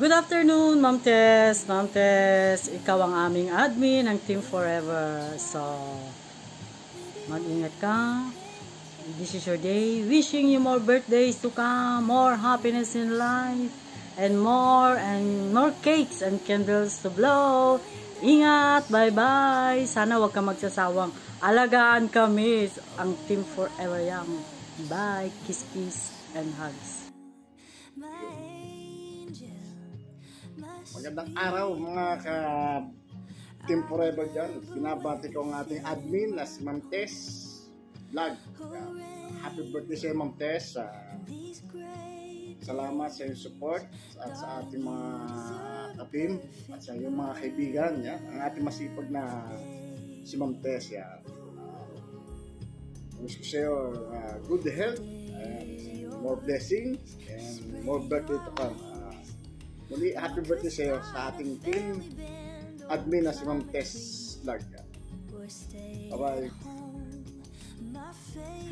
Good afternoon, Ma'am Tess. Ma'am Tess, ikaw ang aming admin ng Team Forever. So, mag-ingat ka. This is your day. Wishing you more birthdays to come, more happiness in life, and more cakes and candles to blow. Ingat! Bye-bye! Sana wag ka magsasawang alagaan kami. Ang Team Forever yan. Bye! Kiss, kiss, and hugs. Magandang araw mga ka-Team Forever dyan. Binabati ko ang ating admin na si Ma'am Tess Vlog. Happy birthday sa Ma'am Tess. Salamat sa iyong support at sa ating mga ka-team at sa iyong mga kaibigan. Ang ating masipag na si Ma'am Tess. Wish ko sa iyo good health and more blessings and more birthday to come. Muli, happy birthday sa iyo sa ating team admin na si Ma'am Tess Vlog. Bye-bye.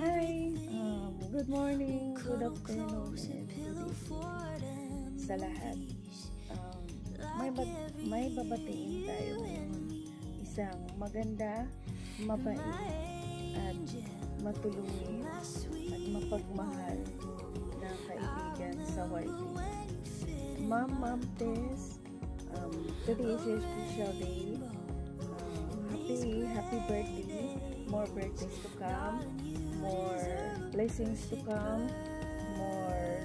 Hi! Good morning, good afternoon, and good evening sa lahat. May babatiin tayo ngayon. Isang maganda, mabait, at matulungin at mapagmahal na kaibigan sa YT. Ma'am Tess, today is your special day. Happy birthday. More birthdays to come. More blessings to come. More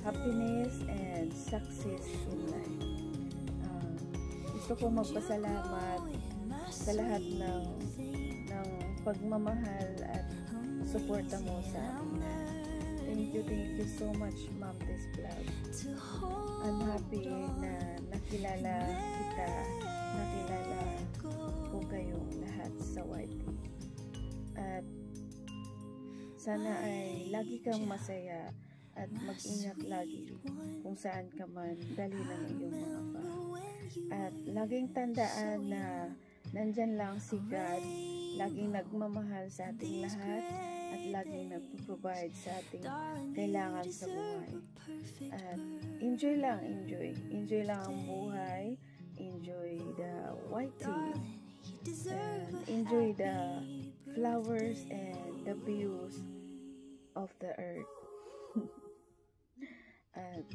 happiness and success in life. Gusto ko magpasalamat sa lahat ng pagmamahal at suporta mo sa akin. Thank you so much, Ma'am Tess Vlog. I'm happy na nakilala ko kayong lahat sa YT. At sana ay lagi kang masaya at mag-ingat lagi kung saan ka man dali ng iyong mga pa. At laging tandaan na nandyan lang si God, laging nagmamahal sa ating lahat at laging nagpo-provide sa ating kailangan sa buhay. At enjoy lang ang buhay, enjoy the YT, and enjoy the flowers and the views of the earth. At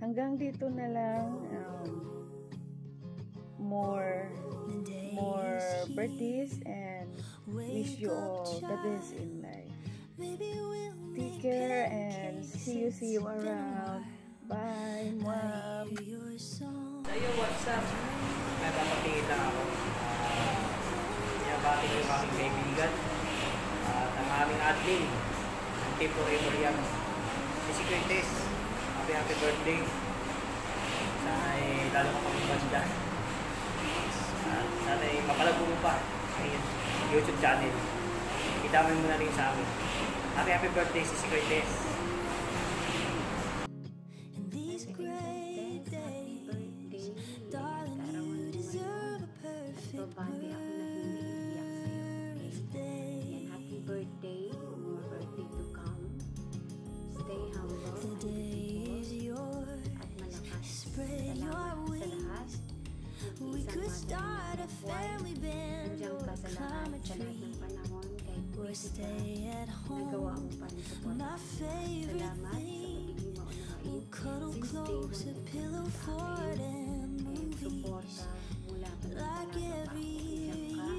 hanggang dito na lang, more birthdays, and wish you all the best in life. Take care and see you around. Bye, Mom. Sa'yo, what's up? May papatingin lang ako. Pinabati ko yung aking kaibigan at ang aming admin ang Team Forever yan. Si Tess, happy birthday. Sana ay lalo ka pang dyan. At sana ay mapalago mo pa ang YouTube channel. Idamay mo na rin sa amin. Happy birthday si Tess. Babati ako na hiniiyak sa'yo. And happy birthday, more birthday to come. Stay humble and beautiful at malakas. Salamat sa lahat. Isang madaming nandiyan ka sa lahat ng panahon kahit busy ka. Nagawa mo pa ng support. Salamat sa pagiging maunawain. Since day one, sa akin and suporta mula pa ng talaga pa ako. Nandiyan ka.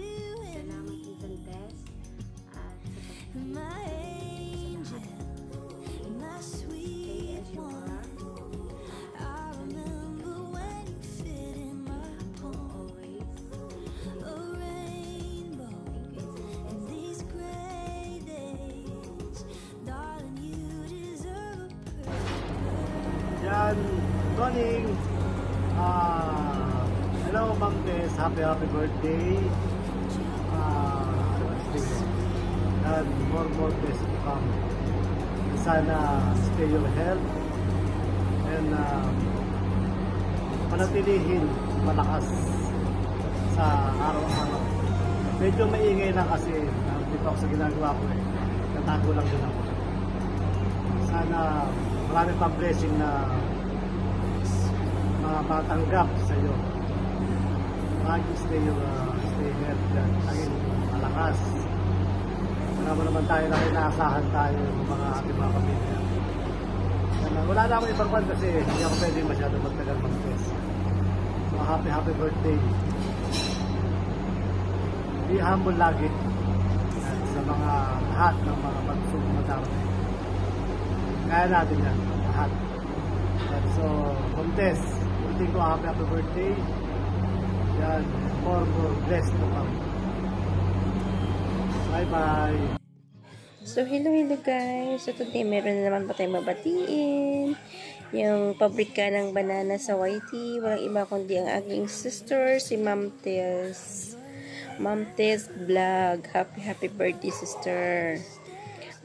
Salamat Susan Tess at sa pagiging sa lahat. Stay as you are. Yan, morning. Hello Ma'am Tess, happy birthday. And more days to come. Sana stay your health and manatilihin malakas sa araw-araw. Medyo maingay lang kasi dito ako sa ginagawa ko natago lang din ako. Sana marami pang blessing na matanggap sa iyo. Stay healthy at laging malakas. Marami naman tayo na inaasahan tayo ng mga ating mga pamilya. Wala na akong ibang kwan kasi hindi ako pwede masyado magtagal mag-test. So happy birthday. Be humble lagi sa mga lahat ng mga pagsubok na darating. Kaya natin yan, lahat. And so, contest. Ulitin ko, happy birthday. Yan, more blessed to come. Bye-bye. So, hello guys. So, today meron na naman pa tayong mabatiin. Yung pabrika ng banana sa YT. Walang iba kundi ang aking sister, si Ma'am Tess. Ma'am Tess Vlog. Happy birthday, sister.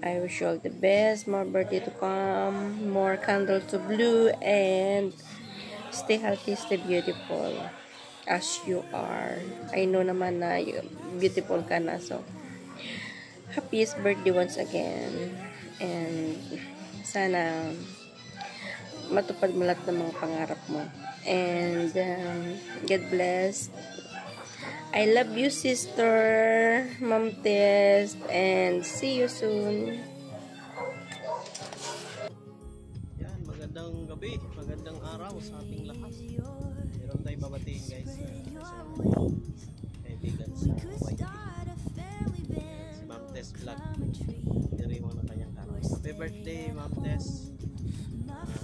I wish you all the best. More birthday to come. More candles to blow. And stay healthy, stay beautiful. As you are. I know naman na beautiful ka na. So, happiest birthday once again. And sana matupad mo lahat ng mga pangarap mo. And God bless. I love you, sister, Ma'am Tess, and see you soon. Yan, magandang gabi, magandang araw sa ating lahat. Meron tayong babatiin guys. Kaibigan sa YT. Si Ma'am Tess Vlog. Diri mo na kanyang araw. Happy birthday, Ma'am Tess.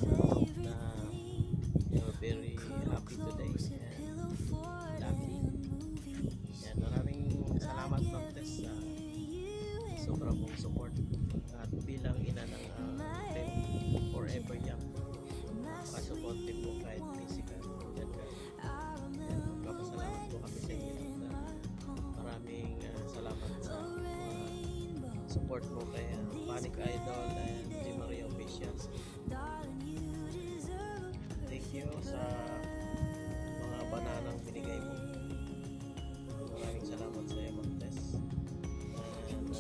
Hope na you're very happy today and lucky. Yan, maraming salamat Ma'am Tess sa sobrang mong support at bilang ina ng team Forever Young. Pasuportive mo kahit physical. Yan, magpapasalamat po kami sa inyo. Maraming salamat sa support mo kay Panic Idol and J. Maria Officials. Thank you sa mga bananang binigay mo. Maraming salamat sa iyo, Ma'am Tess. And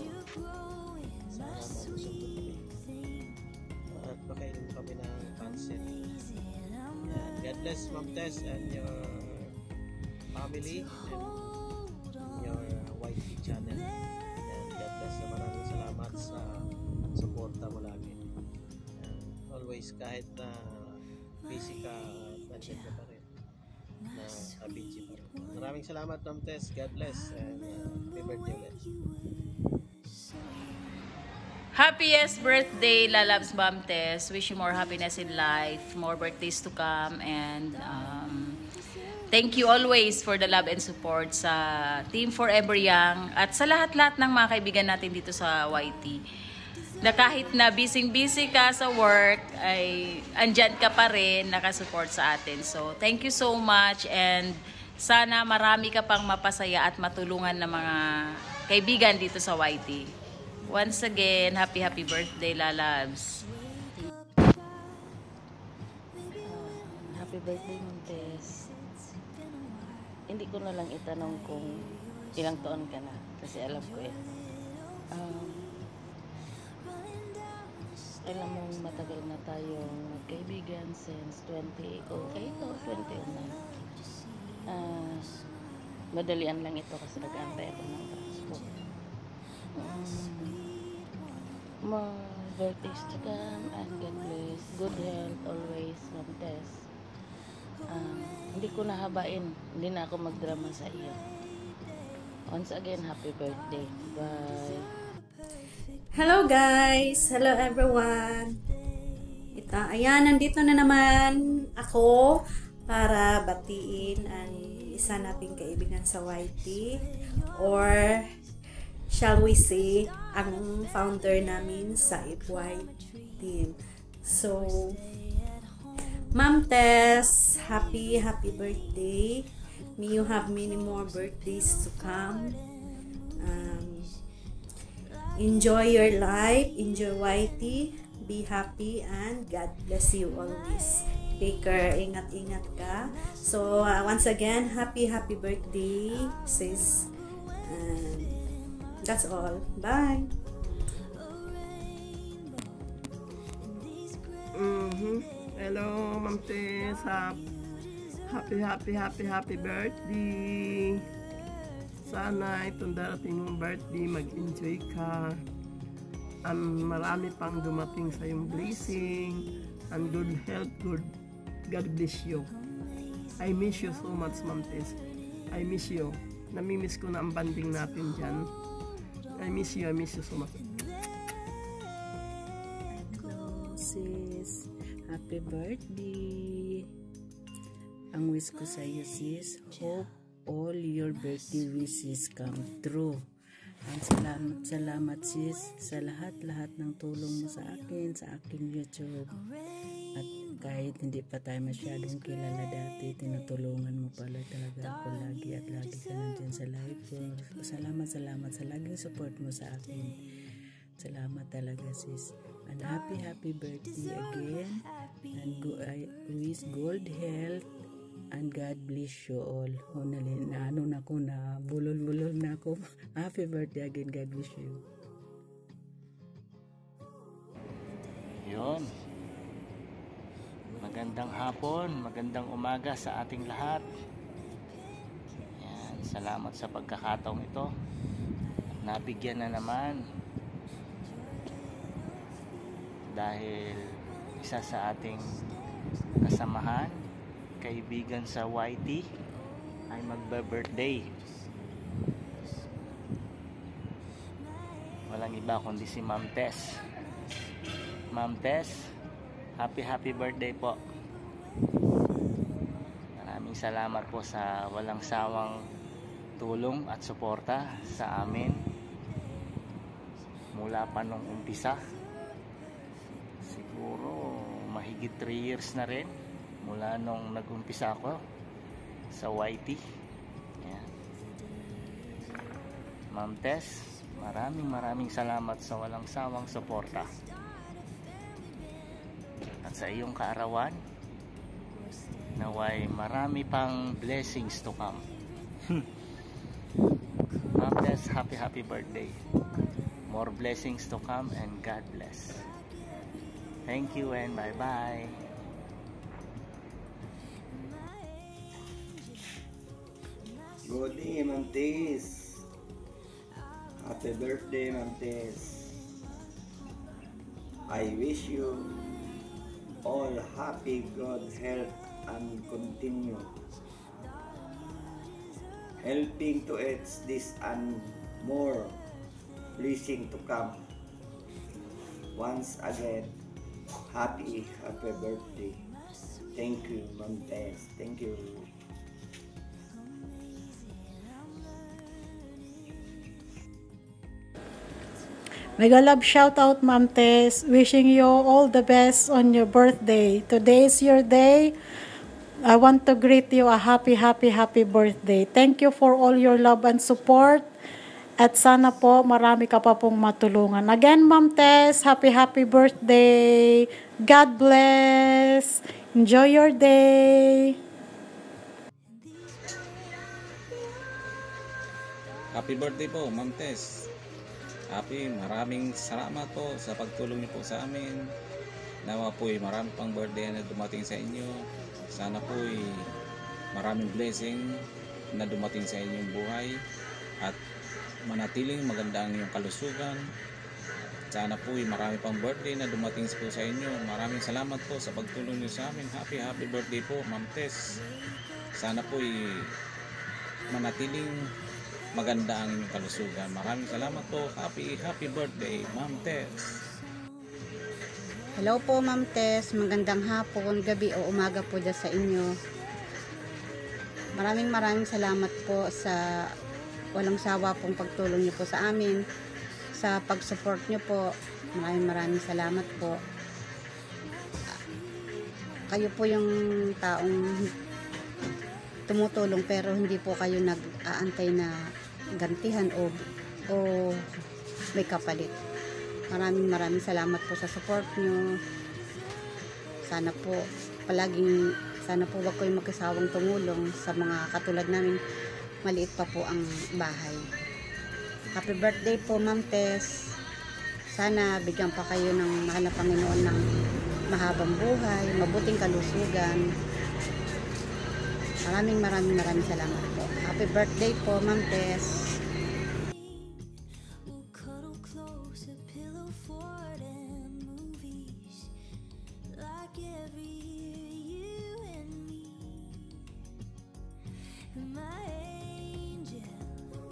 sana mabusog po kami. At pakainin kami ng pansit. And God bless, Ma'am Tess, and your family and your YT channel. And God bless na maraming salamat sa suporta mo lagi. And always kahit na busy ka, nandiyan ka pa rin na kabidji pa rin. Maraming salamat Ma'am Tess. God bless and happy birthday ulit. Happiest birthday, Lalabs Ma'am Tess. Wish you more happiness in life, more birthdays to come, and thank you always for the love and support sa Team Forever Young at sa lahat-lahat ng mga kaibigan natin dito sa YT. Na kahit na busy ka sa work, ay andyan ka pa rin, nakasupport sa atin. So, thank you so much and sana marami ka pang mapasaya at matulungan ng mga kaibigan dito sa YT. Once again, happy birthday, Lalabs. Happy birthday, Ma'am Tess. Hindi ko na lang itanong kung ilang taon ka na kasi alam ko eh. Alam mo, matagal na tayong magkaibigan since 2008 o 2009. Madalian lang ito kasi nag-aantay ako ng transport. More birthdays to come and God bless. Good health always, Ma'am Tess. Hindi ko nahabain. Hindi na ako magdrama sa iyo. Once again, happy birthday. Bye. Hello guys! Hello everyone! Ayan, nandito na naman ako para batiin ang isa nating kaibigan sa YT or shall we say, ang founder namin sa FY team. So, Ma'am Tess, happy birthday. May you have many more birthdays to come. Enjoy your life, enjoy YT, be happy, and God bless you always. Take care, ingat-ingat ka. So, once again, happy birthday, sis. And that's all. Bye! Hello, Ma'am Tess. Happy birthday! Sana itong darating mong birthday, mag-enjoy ka. Marami pang dumating sa iyong blessing and good health, God bless you. I miss you so much, Ma'am Tess. I miss you. Namimiss ko na ang banding natin dyan. I miss you so much. Hello, sis. Happy birthday. Ang wish ko sa iyo, sis, hope all your birthday wishes come true. And salamat sis sa lahat ng tulong mo sa akin, sa aking YouTube. At kahit hindi pa tayo masyadong kilala dati, tinutulungan mo pala talaga ako lagi at lagi ka nandyan sa live ko. Salamat sa laging support mo sa akin. Salamat talaga sis. And happy birthday again. And I wish good health. And God bless you all. Bulol na ako. Happy birthday again. God bless you. Yun. Magandang hapon, magandang umaga sa ating lahat. Yan, salamat sa pagkakataong ito. At nabigyan na naman dahil isa sa ating kasamahan, kaibigan sa YT, ay magbe-birthday. Walang iba kundi si Ma'am Tess. Ma'am Tess, happy birthday po. Maraming salamat po sa walang sawang tulong at suporta sa amin mula pa nung umpisa. Siguro mahigit 3 years na rin mula nung nag-umpisa ako sa YT. Yan. Ma'am Tess, maraming salamat sa walang sawang suporta. At sa iyong kaarawan, naway marami pang blessings to come. Ma'am Tess, happy birthday. More blessings to come and God bless. Thank you and bye-bye. Good day, Ma'am Tess. Happy birthday, Ma'am Tess. I wish you all happy, good health, and continue helping to edge this and more blessing to come. Once again, happy birthday. Thank you, Ma'am Tess. Thank you. Mega love shout out, Ma'am Tess. Wishing you all the best on your birthday. Today is your day. I want to greet you a happy birthday. Thank you for all your love and support. At sana po marami ka pa pong matulungan. Again, Ma'am Tess, happy birthday. God bless. Enjoy your day. Happy birthday po, Ma'am Tess. Maraming salamat po sa pagtulong niyo po sa amin. Nawa po'y marami pang birthday na dumating sa inyo. Sana po'y maraming blessing na dumating sa inyong buhay at manatiling maganda ang inyong kalusugan. Sana po'y marami pang birthday na dumating po sa inyo. Maraming salamat po sa pagtulong niyo sa amin. Happy birthday po, Ma'am Tess. Sana po'y manatiling maganda ang inyong kalusugan. Maraming salamat po. Happy birthday, Ma'am Tess. Hello po, Ma'am Tess. Magandang hapon, gabi o umaga po dyan sa inyo. Maraming salamat po sa walang sawa pong pagtulong niyo po sa amin. Sa pag-support niyo po. Maraming salamat po. Kayo po yung taong tumutulong pero hindi po kayo nag-aantay na gantihan o may kapalit. Maraming salamat po sa support nyo. Sana po wag kayong magkasawang tumulong sa mga katulad namin. Maliit pa po ang bahay. Happy birthday po, Ma'am Tess. Sana bigyan pa kayo ng mahal na Panginoon ng mahabang buhay, mabuting kalusugan. Maraming salamat po. Happy birthday po, Ma'am Tess.